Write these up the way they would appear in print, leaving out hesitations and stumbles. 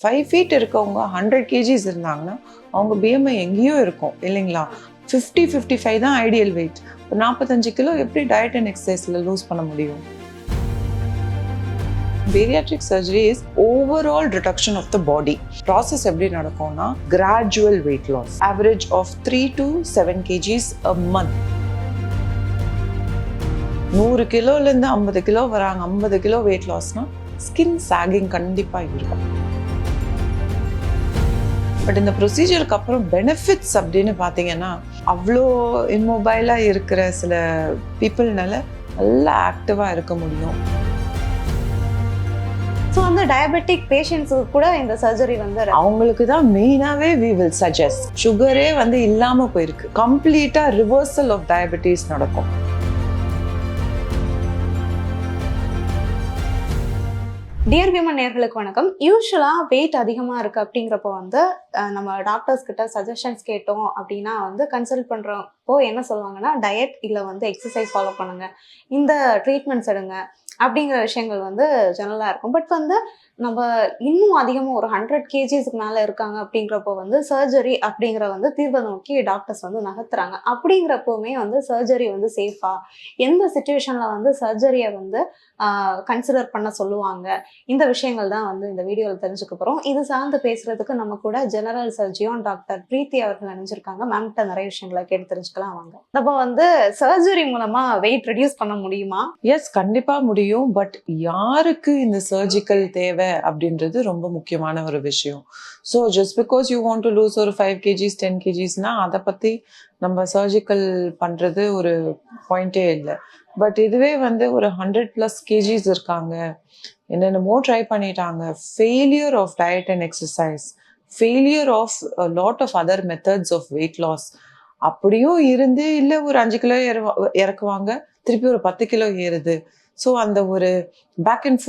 5 feet இருக்கவங்க 100 kgs இருந்தாங்கன்னா அவங்க BMI எங்கேயோ இருக்கும் இல்லைங்களா? 50-55 தான் ஐடியல் வெயிட். 45 கிலோ எப்படி டயட் அண்ட் எக்ஸசைஸ்ல லூஸ் பண்ண முடியும்? Bariatric surgery is overall reduction of the body. Process எப்படி நடக்கும்னா gradual weight loss. Average of 3 to 7 kgs a month. 100 கிலோலேருந்து 50 kilo வராங்க, 50 கிலோ வெயிட் லாஸ்னா ஸ்கின் சாகிங் கண்டிப்பாக இருக்கும். பட் இந்த ப்ரொசீஜருக்கு அப்புறம் பெனிஃபிட்ஸ் அப்படின்னு பார்த்தீங்கன்னா அவ்வளோ இம்மொபைலாக இருக்கிற சில பீப்புள்னால நல்லா ஆக்டிவாக இருக்க முடியும். ஸோ வந்து டயபெட்டிக் பேஷண்ட்ஸுக்கு கூட இந்த சர்ஜரி வந்து அவங்களுக்கு தான் மெயினாகவே வி வில் சஜஸ்ட். சுகரே வந்து இல்லாமல் போயிருக்கு, கம்ப்ளீட்டாக ரிவர்சல் ஆஃப் டயபெட்டிஸ் நடக்கும். டியர் விமன் நேயர்களுக்கு வணக்கம். யூஸ்வலாக வெயிட் அதிகமாக இருக்குது அப்படிங்கிறப்போ வந்து நம்ம டாக்டர்ஸ் கிட்ட சஜஷன்ஸ் கேட்டோம் அப்படின்னா வந்து கன்சல்ட் பண்ணுறப்போ என்ன சொல்லுவாங்கன்னா டயட் இல்லை வந்து எக்ஸசைஸ் ஃபாலோ பண்ணுங்க, இந்த ட்ரீட்மெண்ட்ஸ் எடுங்க அப்படிங்கிற விஷயங்கள் வந்து ஜெனரலாக இருக்கும். பட் வந்து நம்ம இன்னும் அதிகமாக ஒரு 100 kgsக்கு மேலே இருக்காங்க அப்படிங்கிறப்போ வந்து சர்ஜரி அப்படிங்கிற வந்து தீர்வை நோக்கி டாக்டர்ஸ் வந்து நகர்த்துறாங்க. அப்படிங்கிறப்போவுமே வந்து சர்ஜரி வந்து சேஃபாக, எந்த சுச்சுவேஷனில் வந்து சர்ஜரியை வந்து கன்சிடர் பண்ண சொல்லுவாங்க, இந்த விஷயங்கள் தான் வந்து இந்த வீடியோவில் தெரிஞ்சுக்க போகிறோம். இது சார்ந்து பேசுகிறதுக்கு நம்ம கூட ஜெனரல் சர்ஜியோன் டாக்டர் பிரீத்தி அவர்கள் நினைச்சிருக்காங்க. மேம்கிட்ட நிறைய விஷயங்களை கேட்டு தெரிஞ்சுக்கலாம் வாங்க. நம்ம வந்து சர்ஜரி மூலமாக வெயிட் ரெடியூஸ் பண்ண முடியுமா? எஸ், கண்டிப்பாக முடியும். பட் யாருக்கு இந்த சர்ஜிக்கல் தேவை அப்படின்றது ரொம்ப முக்கியமான ஒரு விஷயம். So just because you want to lose ஒரு 5 kgs 10 kgsனா அதை பற்றி நம்ம சர்ஜிக்கல் பண்ணுறது ஒரு பாயிண்டே இல்லை. பட் இதுவே வந்து ஒரு 100+ kgs இருக்காங்க, என்னென்னமோ ட்ரை பண்ணிட்டாங்க, failure of diet and exercise, failure of lot of other methods of weight loss, அப்படியும் இருந்து இல்லை ஒரு 5 கிலோ இறக்குவாங்க, திருப்பி ஒரு 10 கிலோ ஏறுது. ஸோ அந்த ஒரு பேக் அண்ட்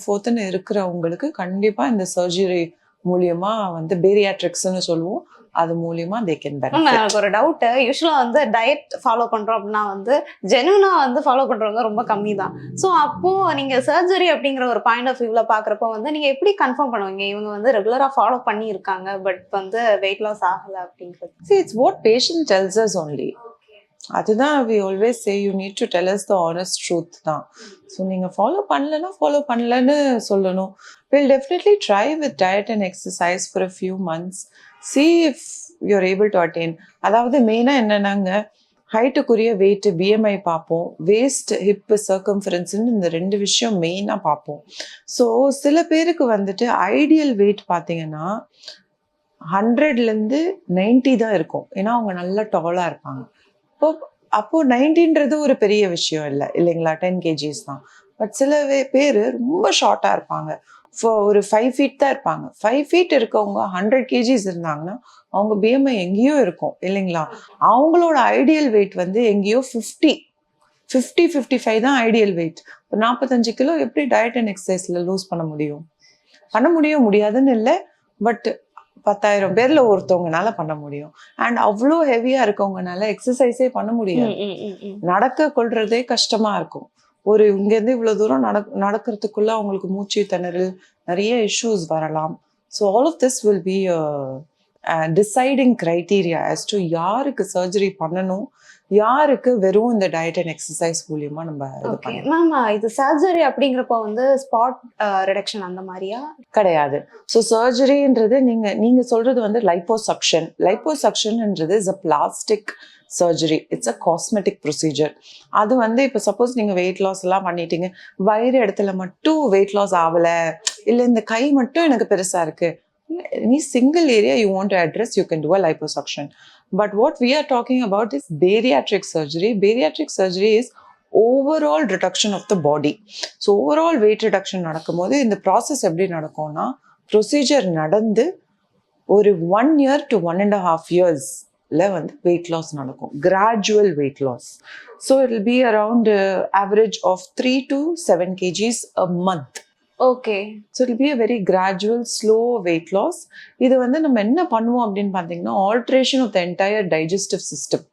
ஃபோர்த்னு இருக்கிறவங்களுக்கு கண்டிப்பாக இந்த சர்ஜரி மூலியமா வந்து பேரியாட்ரிக்ஸ்னு சொல்லுவோம், அது மூலியமா தே கேன் பெனிஃபிட். எனக்கு ஒரு டவுட்டு, யூஸ்வலாக வந்து டயட் ஃபாலோ பண்ணுறோம் அப்படின்னா வந்து ஜெனுவனாக வந்து ஃபாலோ பண்ணுறவங்க ரொம்ப கம்மி தான். ஸோ அப்போது நீங்கள் சர்ஜரி அப்படிங்கிற ஒரு பாயிண்ட் ஆஃப் வியூவில் பார்க்குறப்போ வந்து நீங்கள் எப்படி கன்ஃபார்ம் பண்ணுவீங்க இவங்க வந்து ரெகுலராக ஃபாலோ பண்ணியிருக்காங்க பட் வந்து வெயிட் லாஸ் ஆகலை அப்படிங்கிறது? See, it's what patient tells us only. அதுதான் we always say you need to tell us the honest truth தான். ஸோ நீங்கள் ஃபாலோ பண்ணலன்னு சொல்லணும். We'll definitely try with diet and exercise for a few months. See if you're able to attain. அதாவது மெயினாக என்னென்னாங்க, ஹைட்டுக்குரிய wait BMI பார்ப்போம், waste hip சர்க்கம்ஃபரன்ஸ்ன்னு இந்த 2 விஷயம் மெயினாக பார்ப்போம். ஸோ சில பேருக்கு வந்துட்டு ஐடியல் வெயிட் பார்த்தீங்கன்னா 100லேருந்து 90 தான் இருக்கும், ஏன்னா அவங்க நல்லா டாலாக இருப்பாங்க. அப்போ 90ன்றது ஒரு பெரிய விஷயம் இல்லைங்களா, 10 kgs தான். பட் சில பேர் ரொம்ப ஷார்ட்டாக இருப்பாங்க, ஒரு 5 feet தான் இருப்பாங்க. 5 feet இருக்கவங்க 100 kgs இருந்தாங்கன்னா அவங்க BMI எங்கேயோ இருக்கும் இல்லைங்களா. அவங்களோட ஐடியல் வெயிட் வந்து எங்கேயோ 50-55 தான் ஐடியல் வெயிட். 45 கிலோ எப்படி டயட் அண்ட் எக்ஸசைஸ்ல லூஸ் பண்ண முடியாதுன்னு இல்லை, பட் 10,000 பேர்ல ஒருத்தவங்கனால பண்ண முடியும். அண்ட் அவ்வளோ ஹெவியா இருக்கவங்கனால எக்ஸசைஸே பண்ண முடியாது, நடக்க கொள்றதே கஷ்டமா இருக்கும். ஒரு இங்கேருந்து இவ்வளோ தூரம் நடக்கிறதுக்குள்ள அவங்களுக்கு மூச்சு திணறல், நிறைய இஷ்யூஸ் வரலாம். So all of this will be deciding criteria as to யாருக்கு சர்ஜரி பண்ணணும், யாருக்கு வெறும் இந்த டயட் அண்ட் எக்ஸசைஸ் மூலியமா நம்ம இது பண்ணலாம். மேம், இது சர்ஜரி அப்படிங்கிறப்போ வந்து ஸ்பாட் ரிடக்ஷன் அந்த மாதிரியா? கிடையாது. ஸோ சர்ஜரின்றது நீங்க சொல்றது வந்து லைப்போசக்ஷன்ன்றது is a plastic surgery, it's a cosmetic procedure. அது வந்து இப்போ சப்போஸ் நீங்கள் வெயிட் லாஸ் எல்லாம் பண்ணிட்டீங்க, வயிறு இடத்துல மட்டும் வெயிட் லாஸ் ஆகலை, இல்லை இந்த கை மட்டும் எனக்கு பெருசாக இருக்கு, any single area you want to address, you can do a liposuction. But what we are talking about is bariatric surgery. Bariatric surgery is overall reduction of the body. So overall weight reduction நடக்கும்போது இந்த process எப்படி நடக்கும்னா, procedure நடந்து ஒரு 1 year to 1.5 yearsல வந்து weight loss நடக்கும், gradual weight loss. So it will be around average of 3 to 7 kgs a month. Okay. So it be a very gradual slow weight loss. இது வந்து நம்ம என்ன பண்ணுவோம் அப்படின்னு பார்த்தீங்கன்னா, alteration of the entire digestive system,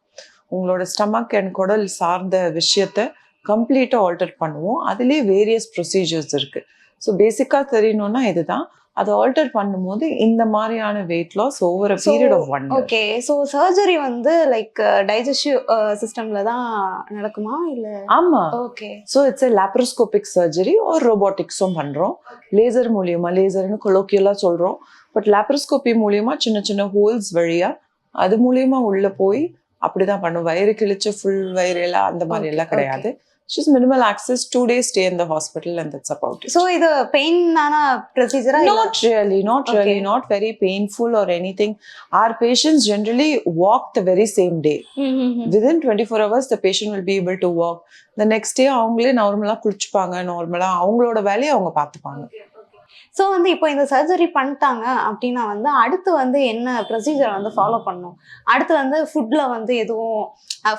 உங்களோட stomach and குடல் சார்ந்த விஷயத்த கம்ப்ளீட்டாக ஆல்டர் பண்ணுவோம். அதுலேயே வேரியஸ் ப்ரொசீஜர்ஸ் இருக்குது. ஸோ பேசிக்காக தெரியணும்னா இதுதான். அதை ஆல்டர் பண்ணும்போது இந்த மாதிரியான weight loss over a period of 1 year. Okay, so surgery வந்து லைக் டைஜஸ்டிவ் சிஸ்டம்ல தான் நடக்குமா இல்ல? ஆமா. Okay, so it's a laparoscopic surgery ஒரு ரோபோட்டிக்ஸும் பண்றோம். லேசர் மூலியமா, லேசர்னு கொலோக்கியலா சொல்றோம், பட் லாப்ரோஸ்கோபி மூலியமா சின்ன சின்ன ஹோல்ஸ் வழியா அது மூலியமா உள்ள போய் அப்படிதான் பண்ணும். வயிறு கிழிச்சு ஃபுல் வயிறு எல்லாம் அந்த மாதிரி Okay, எல்லாம் கிடையாது. Just minimal access, 2 days stay in the hospital and that's about it. So இது பெயினான ப்ரொசீஜரா? Not really, Okay. not very painful or anything. Our patients generally walk the very same day. Within 24 hours, the patient will be able to walk. The next day, அவங்களே நார்மலா குளிச்சுப்பாங்க, நார்மலா அவங்களோட வேலையை அவங்க பார்த்துப்பாங்க. So வந்து இப்போ இந்த சர்ஜரி பண்ணிட்டாங்க அப்படின்னா வந்து அடுத்து வந்து என்ன ப்ரொசீஜர் வந்து ஃபாலோ பண்ணணும்? அடுத்து வந்து ஃபுட்ல வந்து எதுவும்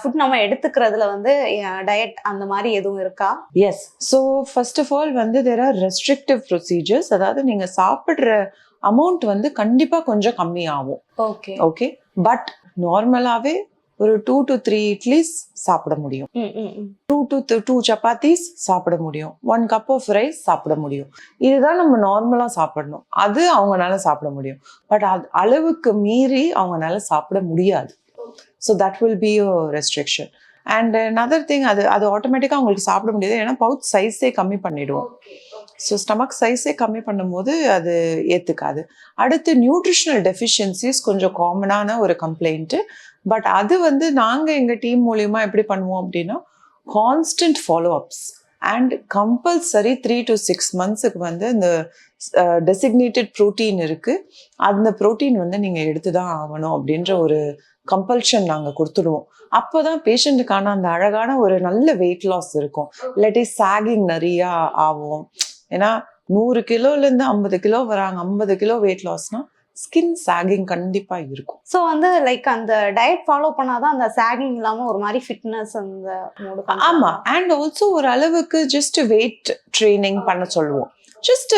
ஃபுட் நம்ம எடுத்துக்கிறதுல வந்து டயட் அந்த மாதிரி எதுவும் இருக்கா? Yes. So first of all வந்து தேர் ஆர் ரெஸ்ட்ரிக்டிவ் ப்ரொசீஜர்ஸ். அதாவது நீங்க சாப்பிட்ற அமௌண்ட் வந்து கண்டிப்பா கொஞ்சம் கம்மியாகும். ஓகே ஓகே, பட் நார்மலாவே ஒரு 2 to 3 இட்லிஸ் சாப்பிட முடியும், 2 to 2 சப்பாத்திஸ் சாப்பிட முடியும், 1 cup of ரைஸ் சாப்பிட முடியும். இதுதான் நம்ம நார்மலா சாப்பிடணும். அது அவங்கனால சாப்பிட முடியும், பட் அது அளவுக்கு மீறி அவங்கனால சாப்பிட முடியாது. So that will be a restriction. And another thing, அது ஆட்டோமேட்டிக்காக அவங்களுக்கு சாப்பிட முடியாது, ஏன்னா பவுச் சைஸே கம்மி பண்ணிடுவோம். ஸோ ஸ்டமக் சைஸே கம்மி பண்ணும்போது அது ஏற்றுக்காது. அடுத்து நியூட்ரிஷனல் டெஃபிஷியன்சிஸ் கொஞ்சம் காமனான ஒரு கம்ப்ளைண்ட்டு. பட் அது வந்து நாங்கள் எங்கள் டீம் மூலியமா எப்படி பண்ணுவோம் அப்படின்னா, constant follow-ups and compulsory 3 to 6 monthsக்கு வந்து இந்த டெசிக்னேட்டட் ப்ரோட்டீன் இருக்கு, அந்த ப்ரோட்டீன் வந்து நீங்கள் எடுத்து தான் ஆகணும் அப்படின்ற ஒரு கம்பல்ஷன் நாங்கள் கொடுத்துடுவோம். அப்போதான் பேஷண்ட்டுக்கான அந்த அழகான ஒரு நல்ல வெயிட் லாஸ் இருக்கும். இல்லாட்டி சாகிங் நிறையா ஆகும். ஏன்னா 100 கிலோலேருந்து 50 கிலோ வராங்க, 50 கிலோ வெயிட் லாஸ்னா ஸ்கின் சாகிங் கண்டிப்பா இருக்கும். ஸோ வந்து லைக் அந்த டயட் ஃபாலோ பண்ணாதான் அந்த சாகிங் இல்லாம ஒரு மாதிரி ஃபிட்னஸ் அந்த மூடு. ஆமா, அண்ட் ஆல்சோ ஒரு அளவுக்கு ஜஸ்ட் வெயிட் ட்ரைனிங் பண்ண சொல்லுவோம். ஜஸ்ட்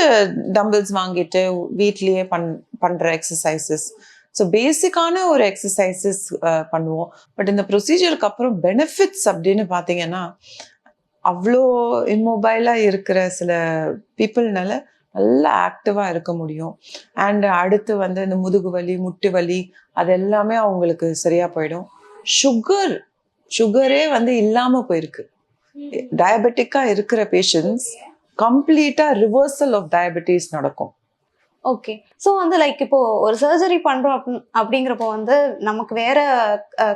டம்பிள்ஸ் வாங்கிட்டு வீட்லயே பண்ற எக்ஸசைசஸ். ஸோ பேசிக்கான ஒரு எக்ஸசைசஸ் பண்ணுவோம். பட் இந்த ப்ரொசீஜருக்கு அப்புறம் பெனிஃபிட்ஸ் அப்படின்னு பார்த்தீங்கன்னா, அவ்வளோ இம்மொபைலாக இருக்கிற சில பீப்புள்னால நல்லா ஆக்டிவாக இருக்க முடியும். அண்ட் அடுத்து வந்து இந்த முதுகு வலி, முட்டு வலி அது எல்லாமே அவங்களுக்கு சரியாக போயிடும். சுகரே வந்து இல்லாமல் போயிருக்கு. டயபெட்டிக்காக இருக்கிற பேஷண்ட்ஸ் கம்ப்ளீட்டாக ரிவர்சல் ஆஃப் டயபெட்டிஸ் நடக்கும். ஓகே, ஸோ வந்து லைக் இப்போ ஒரு சர்ஜரி பண்றோம் அப்படிங்கிறப்போ வந்து நமக்கு வேற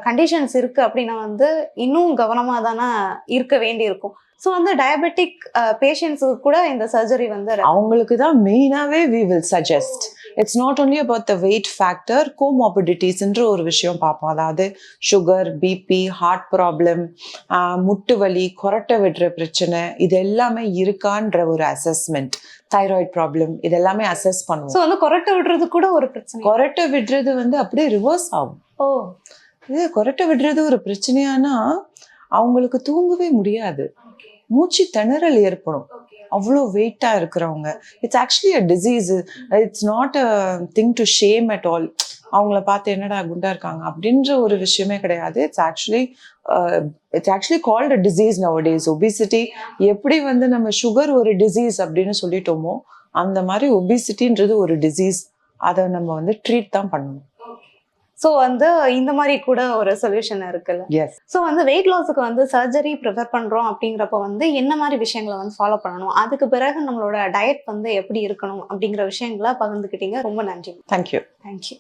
கண்டிஷன்ஸ் இருக்கு அப்படின்னா வந்து இன்னும் கவனமாக தானே இருக்க வேண்டி இருக்கும். ஸோ வந்து டயபெட்டிக் பேஷண்ட்ஸுக்கு கூட இந்த சர்ஜரி வந்து அவங்களுக்கு தான் மெயினாகவே we will suggest. It's not only about the weight factor, கோமார்பிடிட்டிஸ்ன்ற ஒரு விஷயம் பார்ப்போம். அதாவது சுகர், பிபி, ஹார்ட் ப்ராப்ளம், முட்டு வலி, கொரட்டை விடுற பிரச்சனை, இது எல்லாமே இருக்கான்ற ஒரு அசஸ்மெண்ட். தைராய்டு ப்ராப்ளம், இது எல்லாமே அசஸ் பண்ணுவோம். ஸோ வந்து கொரட்டை விடுறது கூட ஒரு பிரச்சனை. கொரட்டை விடுறது வந்து அப்படியே ரிவர்ஸ் ஆகும். ஓ, இது கொரட்டை விடுறது ஒரு பிரச்சனையானா அவங்களுக்கு தூங்கவே முடியாது, மூச்சு திணறல் ஏற்படும், அவ்வளோ வெயிட்டா இருக்கிறவங்க. It's actually a disease. It's not a thing to shame at all. அவங்கள பார்த்து என்னடா குண்டா இருக்காங்க அப்படின்ற ஒரு விஷயமே கிடையாது. It's actually called a disease nowadays. Obesity எப்படி வந்து நம்ம சுகர் ஒரு டிசீஸ் அப்படின்னு சொல்லிட்டோமோ, அந்த மாதிரி ஒபிசிட்டின்றது ஒரு டிசீஸ். அதை நம்ம வந்து ட்ரீட் தான் பண்ணணும். ஸோ வந்து இந்த மாதிரி கூட ஒரு சொல்யூஷன் இருக்குல்ல. எஸ். ஸோ வந்து வெயிட் லாஸுக்கு வந்து சர்ஜரி ப்ரிஃபர் பண்ணுறோம் அப்படிங்கிறப்ப வந்து என்ன மாதிரி விஷயங்களை வந்து ஃபாலோ பண்ணணும், அதுக்கு பிறகு நம்மளோட டயட் வந்து எப்படி இருக்கணும் அப்படிங்கிற விஷயங்களை பகிர்ந்துக்கிட்டீங்க. ரொம்ப நன்றி. தேங்க்யூ. தேங்க்யூ.